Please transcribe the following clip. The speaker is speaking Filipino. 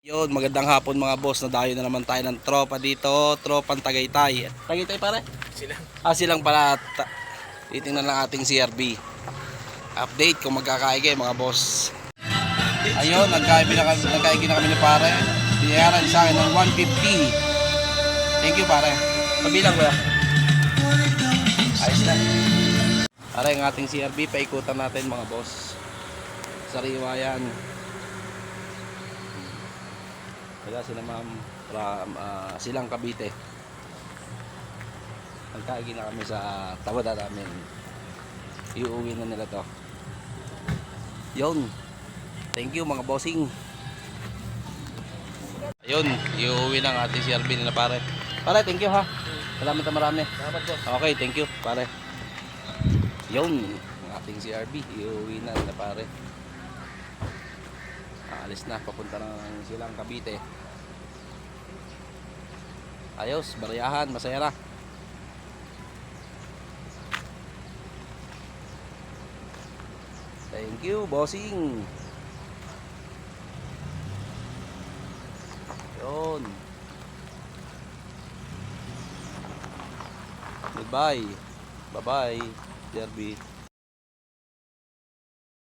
Yun, magandang hapon mga boss. Nadayo na naman tayo ng tropa dito. Tropang Tagaytay. Tagaytay pare? Silang. Silang pala. Titingnan lang ating CRB. Update kung magkakaigay mga boss. Ayun, nagkaigay na kami ni pare. Binayaran sa akin ng 150. Thank you pare. Pabilang ko ya. Ayos na. Pare, ang ating CRB, paikutan natin mga boss. Sariwa yan. Kaya sila ma'am from Silang Cavite. Nagkaigi na kami sa tawada namin. Iuwi na nila to. Yun. Thank you mga bossing. Ayun, iuwi na ang ating CRB nila pare. Pare, thank you ha. Salamat na marami. Salamat boss. Okay, thank you pare. Yun, ang ating CRB, iuwi na nila pare. Alis na, papunta ng Silang Cavite. Ayos, bariyahan, masaya na. Thank you, bossing. Yun. Goodbye. Bye-bye, Derby.